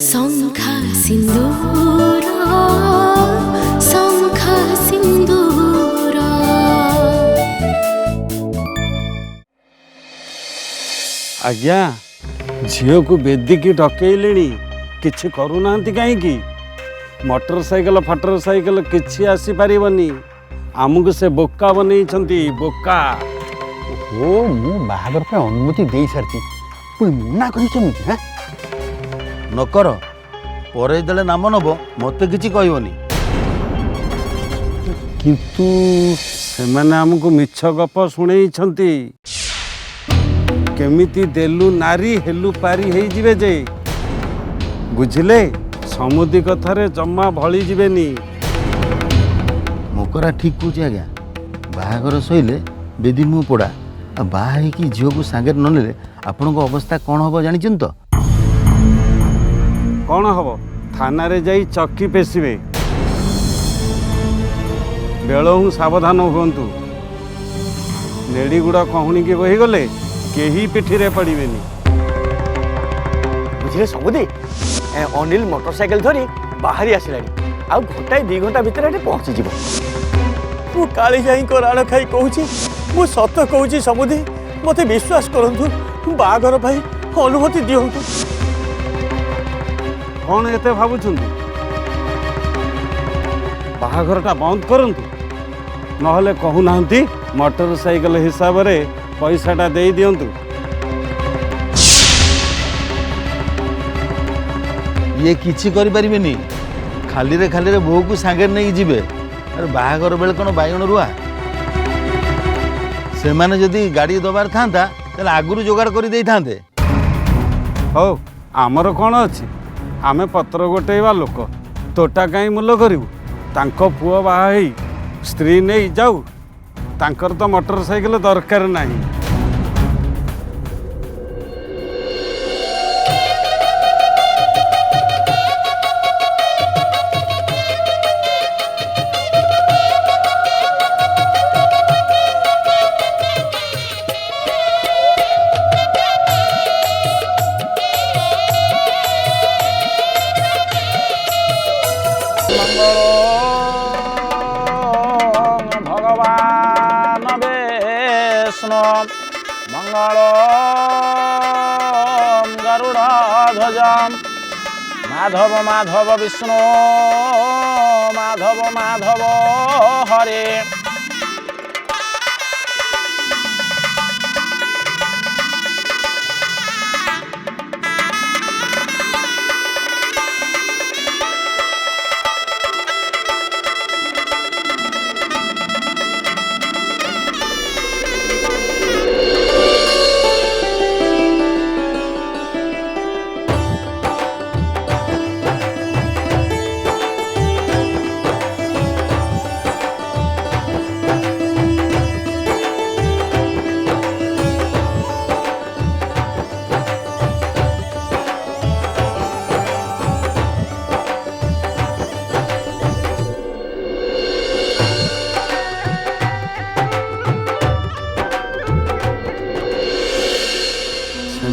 शंखा सिंदूर शंखा सिंदूर। आज्ञा झील को बेदिकी डकैले किछि करूना कहीं मोटरसाइकेल फटरसाइकेल किछि आसी पारिबनी आमको से बोका बनई बोका। ओ मु बाहागर पे अनुमति दे सारची पुणी मना करी केमिति हां नकर परे जले नाम नब मत किछि कहबनी किंतु सेमाने आमको मिछ गप शुणई केमिति देलु नारी हेलु पारी हेई जिवे जे बुझिले समुदी कथारे जम्मा भली जिवेनी। मकरा ठीक कहूँ आज्ञा बाहागर सइले बेदी मु पड़ा बाहा कि झील को सांगे न नेले आपण अवस्था कौन हम जानी तो कौन हम थाना रे जाई चक्की पेशिबे बेलू सावधान हुंतु नेड़ीगुड़ा कहूनी की बहीगले केही पिठी पड़ेनि। बुझिले समुदी अनिल मोटरसाइकेल धरी बाहरी आसिला आ घंटाए 2 घंटा भितर पहुँची जीव। मु काली जाई को राण खाई कहूची मु सत कहूची समुदी मते विश्वास करंतु बागर भाई अनुमति दियंतु। कौन एते भावुछंती बाहाघरटा बंद करंतु नहले कहूनांती मोटरसाइकेल हिसाब रे पैसाटा दे दियंतु। ये किछि करि परिबेनी खाली रे बोह को सांगे नहीं जिबे। अरे बाहागर बेले कौन बैगण रुआ से माने जदि गाड़ी दबार थांता ताले आगुरु जोगाड़ करि देई थांते। हो आमर कौन अछि आमे पत्र गोटेवा लोक तोटा कहीं मूल्य करू तांको पुओ बाहा स्त्री नहीं जाऊ तांकर तो मोटरसाइकेल दरकार नहीं। भगवान विष्णु मंगल गरुड़ध्वज माधव माधव विष्णु माधव माधव हरे।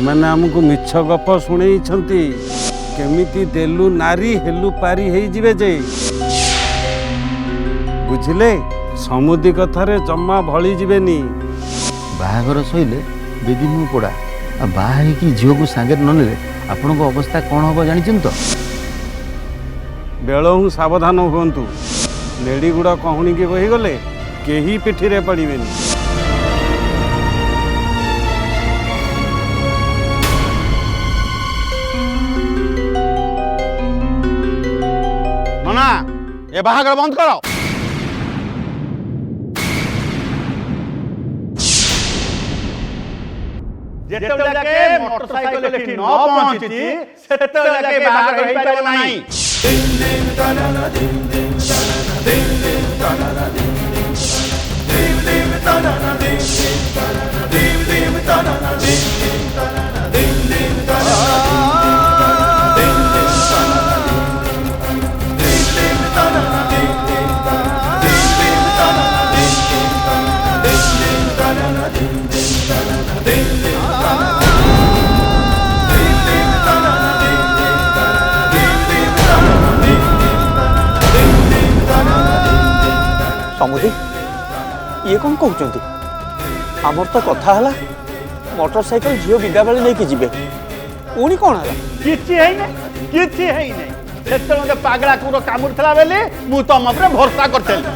मैंने आमको मिछ गप शुणई केमिति देलु नारी हेलु पारी हेई जिवे जे बुझिले समुदी कथारे जम्मा भली जिवेनी। बाहागर सइले बेदी मु पड़ा बाहा कि झील को सांगे न नेले आपण अवस्था कौन हम जानी तो बेलू सावधान हुंतु नेड़ीगुड़ा कहूनी की बहीगले केही पिठी पड़ेनि। मना ये बाहागर बंद करो। जेते जाके मोटरसाइकेल लेकिन न पहुंचीती सेते जाके बाहागर हेई पारे नाही। दिन दिन तनना दिन दिन तनना दिन दिन तनना दिन दिन दिन तनना दिन दिन तनना दिन दिन तनना दिन दिन तनना दिन दिन तनना समुदी ये कौन कहते आमर तो कथा है मोटरसाइकिल झील विदा बेले नहीं जीवे पुणी कौन है किछि है नहीं सेते मते पागला कुरो कामुरथला बेले मु तम ऊपर भरोसा करथेली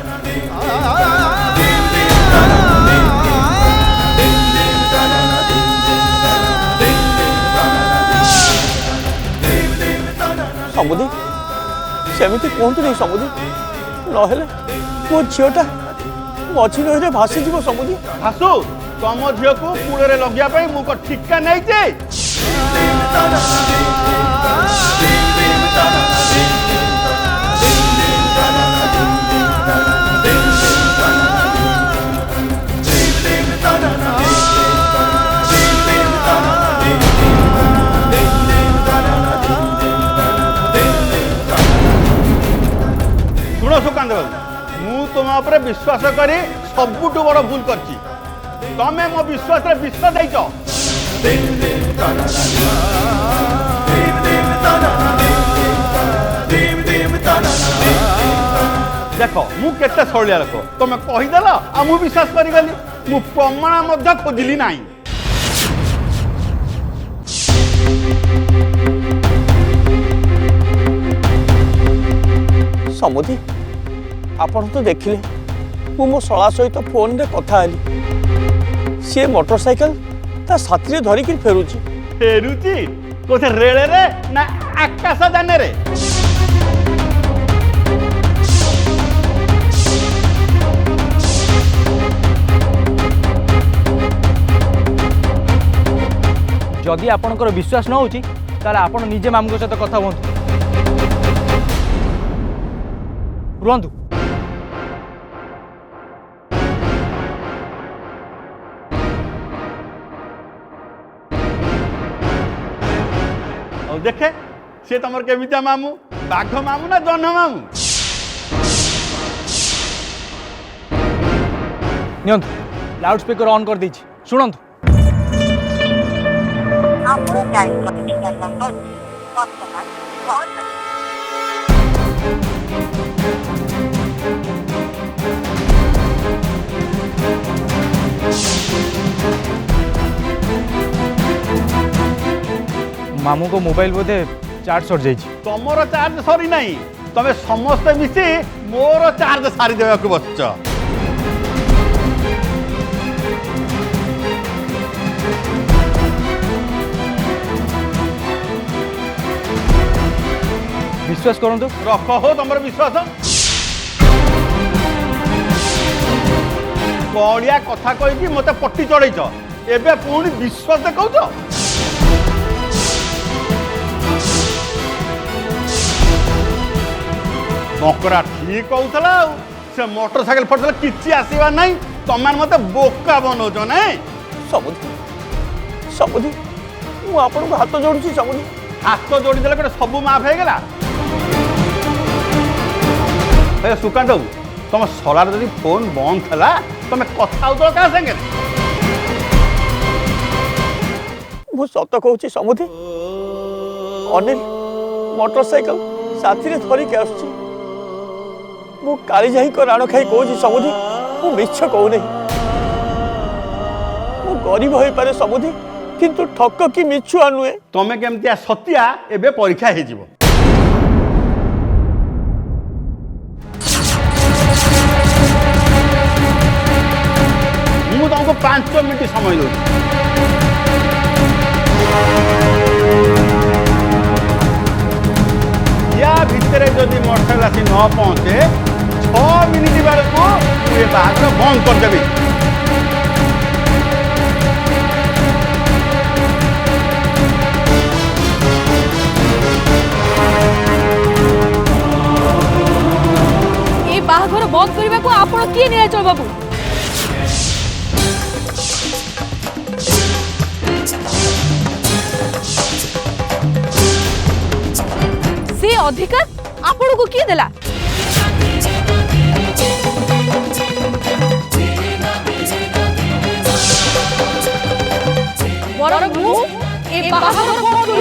समुदी सेमिति कहतु नहीं समुदी नहेले मो झीटा मझी नही भासी जीव समुदी भासु तम झील को कूड़े लगे मु ठिका नहीं जे शुण सुकांत बाबू मु तुम उपर विश्वास करी सबुठ बड़ भूल करची तमे मो विश्वास रे विश्वास देइछ देख मु केते सलिया लोक तमे कहिदेल आ मु विश्वास करिगली मु प्रमाण मध्य खोजिली नाही समुदी आपण तो देखिले मु मो शला सहित फोन रे कथा हली सी मोटरसाइकिल ता साथी रे धरिक फेरुची कोथे रेले रे ना आकाश जाने रे जदि आपणकर विश्वास न होची ताले आपण निजे मामू सहित कथा हुंतु रुहतु देखे सी तुम केमिया मामू बाघ मामू ना जन मामू नियंतु लाउड स्पीकर ऑन कर दीची सुनंतु मामू को मोबाइल बोधे चार्ज सर जाइए तुमर चार्ज सरी नहीं तमे समस्त मिसी मोर चार्ज सारी देवा को बच्च विश्वास करंतु रख हो तुम विश्वास कड़िया कथा कही मत पट्टी चढ़ेच एबे पुणी विश्वास देखौ मकरा ठीक कहूला से मोटरसाइकिल फटल किसी आसवा नहीं तुम मत बोका बनौच ना समुदी समुदी मु आपन को हाथ जोड़ुची समुदी हाथ जोड़ी देले गोटे सब माफ हो गला हे सुकांत बाबू तुम सलार जदि फोन बंद थला तुम कथा होतो का संगे मु सत कहूची समुदी अनिल मोटरसाइकिल साथी रे धरी के आछी मु काली जाई को राण खाई कहूची समुदी मु मिछ कहू नहीं मु गरीब होई पारे समुदी किंतु ठक की मिछु आनुए तुम केमतिया सत्या एबे परीक्षा हे जीवो मु तुमको 5 मिनिट समय दो या भितर जदि मोटरसाइकिल आसी न पहुंचे 6 मिनिट बेलू ये बाहर बंद करदेवी ये बाहाघर बंद करने को आपण किए नीलाचल बाबू से अधिकार आपण को किए देला बरं मु ए बाहाघर बंद करू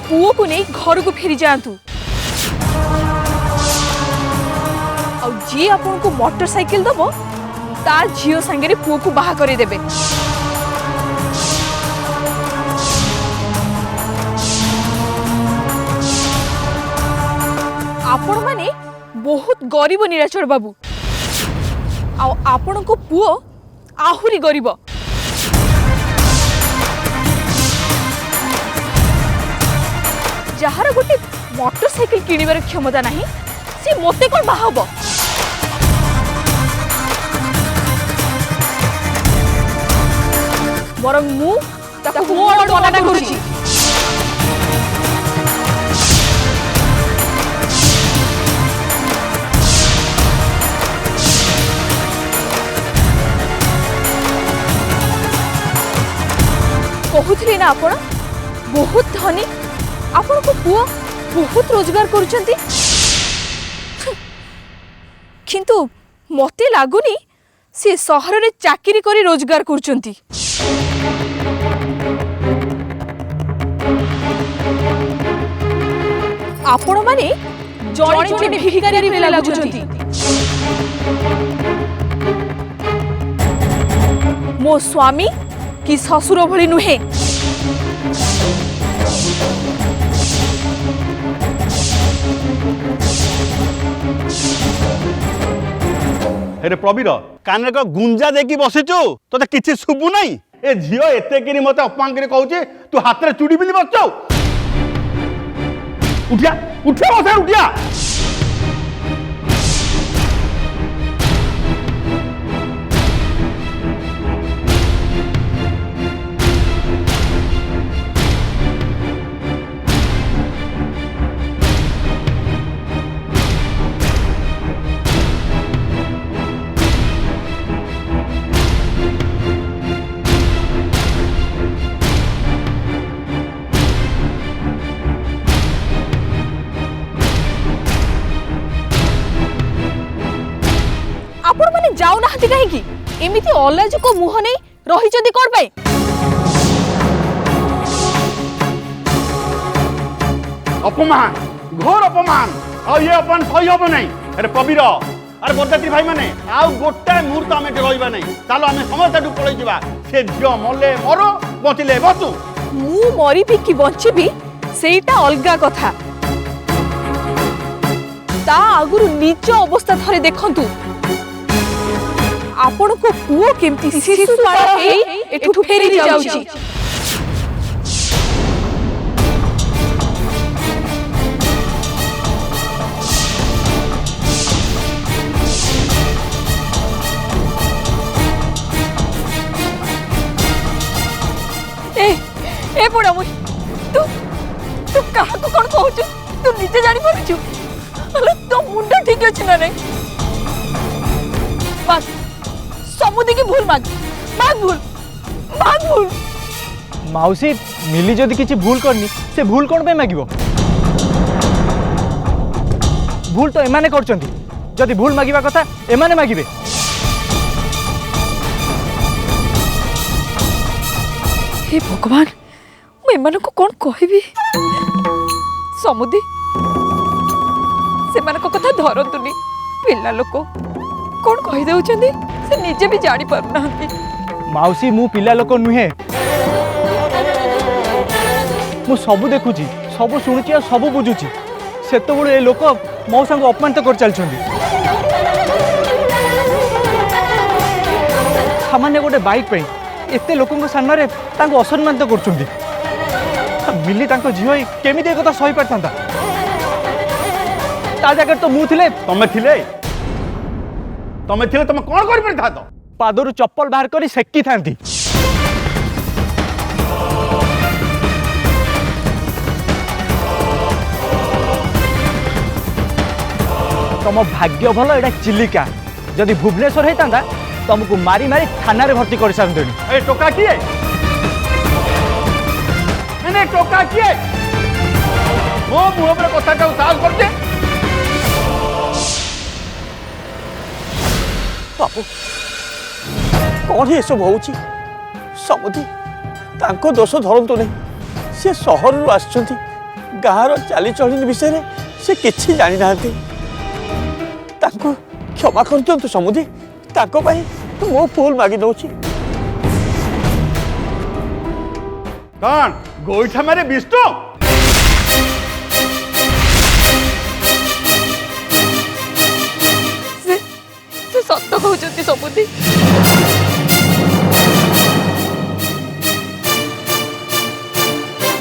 पुओ को नहीं घर को फेरी जातु जी आपन को मोटरसाइकिल दबो तार झियो संगे पुओ को बाहा करे देबे। आपण माने बहुत गरीब निराचर बाबू आपण को पुओ आहुरी गरीब। जार गोटे मोटरसाइकिल किणवार क्षमता नहीं सी मते कौन बाहब। बर मु ताकू मो आड़ मना करूची। कहूथली ना आपण बहुत धनी आपण को पुओ बहुत रोजगार करुचंती किंतु मते लागुनी से सहर रे चाकरी करी रोजगार करुचंती। आपण माने जणे जणे भिखारी रे लागुचंती। मो स्वामी कि ससुर भली नुहे। अरे प्रवीर कान को गुंजा देकी बसिचु तो किछि सुबु नहीं। ए झियो एते किरी मते अपमान करी कहूची तू हाथ रे चूड़ी बिली बसचौ। उठिया उठिया बसे उठिया। आपण माने जाऊ नाहती काहे की एमिति ऑलाज को मुह नै रही जदी कोन पे। अपमान घोर अपमान और ये अपन सही हबो नहीं। अरे प्रवीर अरे बरदाती भाई माने आउ गोटे मुहूर्त आमे रहइबा नहीं। चलो आमे समस्त डु पळै जिबा। से झियो मले मरो बचिले बचु। मु मरी भी कि बंची भी सेटा अलगा कथा। ता आगुरु निज अवस्था थरे देखंतु आपण को पुओ केमती शिशु पार हे एठु फेरी जाउची। ए पड़ा मुई तू तू कहा को कोन कहू तू निजे जानि परछु। अरे तो मुंडा ठीक अछि ना रे। बस समुदी की भूल माग भूल। माउसी मिली जदि किछि भूल करनी से भूल कोन पे मागिबो। भूल तो एमाने करचंती जदि भूल मागिबा कथा एमाने मागिबे। हे भगवान मैं एमान को कौन कहबी। समुदी से मान को कथा धरतुनी पिला लोक कौन कहि देउचंदी से निजे भी जानी पारनांती। माउसी मु पिला लोक नुहे मु सब देखुची सब शुणुची और सब बुझुची। सेत बड़े ए लोक मौसा को अपमानित कर चलछंदी। सामान्य गोटे बाइक पे एते लोकंक सामने तांको असम्मानित करछंदी। मिली तांको झियो केमिति कथा सही पारथांता। ता जगह तो मु थिले तमे थिले तमे कोन करि परथा तो पादरु चप्पल बाहर करी सेकी थांती। तम भाग्य भल एटा चिलिका जदि भुवनेश्वर होता तुमको मारी मारी थाना रे भर्ती कर सारनी। ए टोका किए एने टोका किए मो मुह पर कथा साहस करते। बाबू कौन ये सब होउची समुदी तांको दोष धरंतु नहीं। से सहर रु आछंती गाँव चालीचलनी विषय से किसी जानी ना क्षमा कर दिंतु समुदी मो फूल मागी दौची कौन गोईठा मारे विष्णु से सत कहते समुदी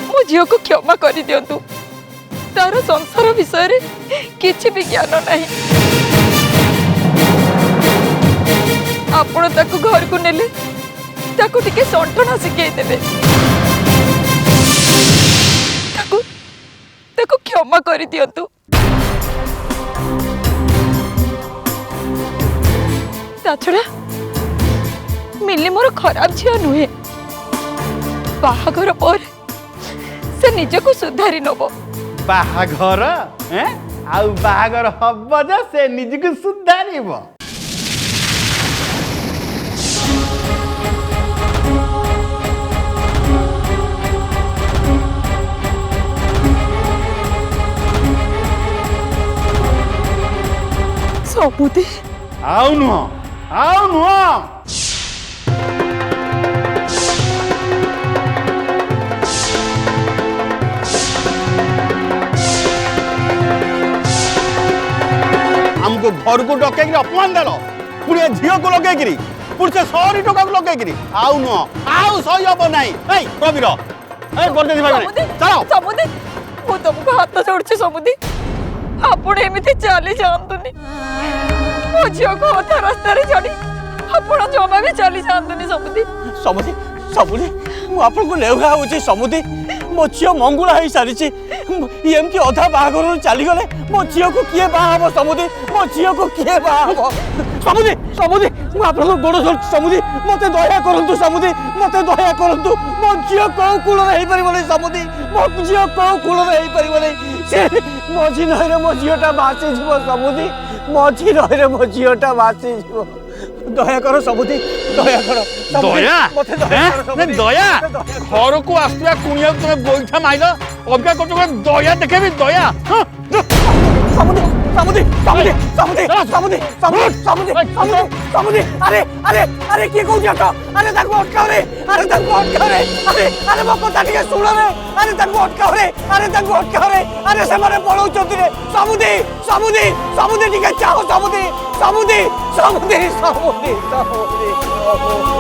मो झील को क्षमा कर दिंतु तार संसार विषय किसी भी ज्ञान नहीं आपण ताको घर को नेले ताको टिके संठना शिखई देबे ताको क्षमा कर दिंतु छड़ा मिली मोर खराब झील नुहे बाहाघर पर से निजको सुधारी नब बाहाघर आउ बाहाघर हब जे से निजको सुधारिब समुदी आउ नुह हमको घर को डकैक अपमान देल पुणी झील को लगे पुणी से 100 टका को लगे आउ नुह आउ सही हम ना प्रवीर चलो समुदी मु तुमको हाथ जोड़छी समुदी आपण एमती चली जातुनी मो झील को अधा रास्ता छाड़ी आपण जमा भी चली जातुनी समुदी समुदी समुदी मुझे लेउहा हो समुदी मो झील मंगुला हो सारी एमती अधा बाहाघर चली गले मो झील को किए बाहा समुदी मो झील को किए बाहा समुदी समुदी मुझे गोड़ धरती समुदी मत दया करतु समुदी मत दया करतु मो झील कौ कूल नहीं समुदी मो झील कौ कूल नहीं से मझी नहर मो झीलटा भासीज समुदी मझी नहर मो झीलटा भासीज दया कर समुदी दया कर दया मते दया घर को आसुआ कुणिया तुम गोईठा माइल अबका कर दया देखेबी दया समुदी समुदी समुदी समुदी समुदी समुदी समुदी समुदी समुदी अरे अरे अरे के कहू जात अरे ताको अटकाव रे अरे ताको अटकाव रे अरे मो कथा टिके सुन रे अरे ताको अटकाव रे अरे से मारे पळौ चोती रे समुदी समुदी समुदी टिके चाहो समुदी समुदी समुदी समुदी समुदी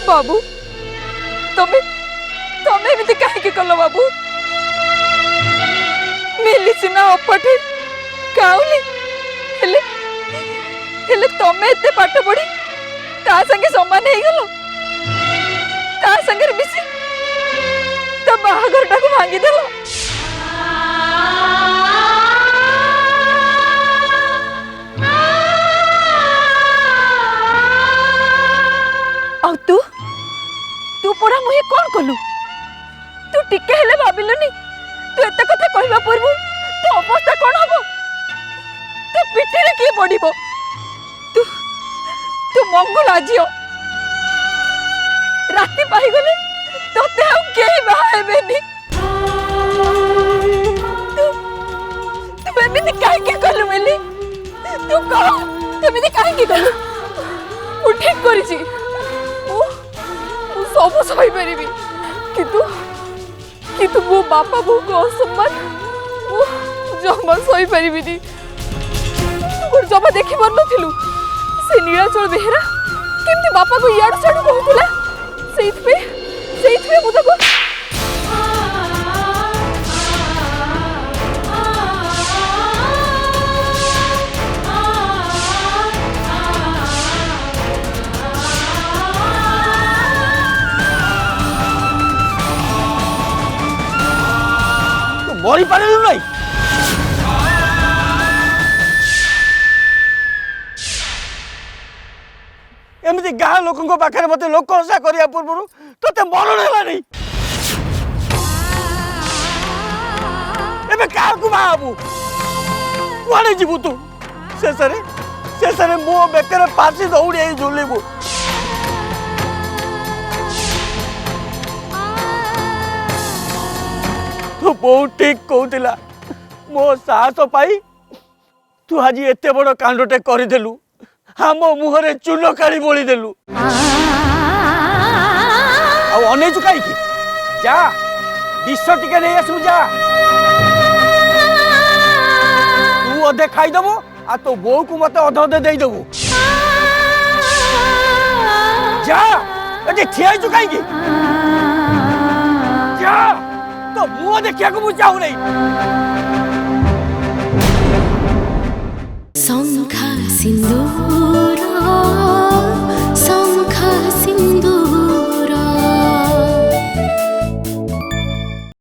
बाबू तमे तमे एमती काहे कल बाबू मिली सिना अपटे काउली हेले हेले तमे एते पाठ पढ़ी ता संगे समान हे गलो ता संगे मिसी तो बाहाघर टाको भांगी देलो आ तू पड़ा मुहे कौन कलु तू टिके हेले भाबिलुनी तू एते कथा कहबा पूर्व तो अवस्था कौन हबो तू पिठी रे की पड़िबो तू तू मंगल आजियो राती पाई गले तोते आ केही बा हेबेनी तू एमिति काहे के कलु मेली तू कह तू एमिति काहे के कलु उ ठीक करी छी सब सही पारि किंतु मो बापा बो को असम्मान जमा सही पारि जमा देखी पार नथिलु से नीलाचल बेहरा केमती बापा को याड साडू कहूला सेइथ पे मु ताको କରିପାରିଲୁ ନାହିଁ। ଏମିତି ଗାଁ ଲୋକଙ୍କ ପାଖରେ ମତେ ଲୋକ ହସା କରିବା ପୂର୍ବରୁ ତତେ ମରଣ ହେଲା ନାହିଁ। ଏବେ କାହାକୁ ବାହା ହବୁ? କୁଆଡେ ଯିବୁ ତୁ? ଶେଷରେ ମୋ ବେକରେ ଫାଶୀ ଦଉଡ଼ି ହେଇ ଝୁଲିବୁ। ତୁ ବହୁତ ଠିକ କହୁଥିଲା। ମୋ ସାହସ ପାଇ ତୁ ଆଜି ଏତେ ବଡ଼ କାଣ୍ଡଟେ କରିଦେଲୁ। ଆମ ମୁହଁରେ ଚୂନ କାଳି ବୋଳିଦେଲୁ। ଆଉ ଅନେଇଛୁ କାହିଁକି? ଯା ବିଷ ଟିକେ ନେଇ ଆସିବୁ। ଯା ତୁ ଅଧେ ଖାଇଦବୁ ଆଉ ତୋ ବୋଉକୁ ମତେ ଅଧେ ଦେଇଦବୁ। ଯା ଏଠି ଠିଆ ହେଇଛୁ କାହିଁକି? ଯା ତୋ ମୁହଁ ଦେଖିବାକୁ ମୁଁ ଚାହୁଁ ନାହିଁ।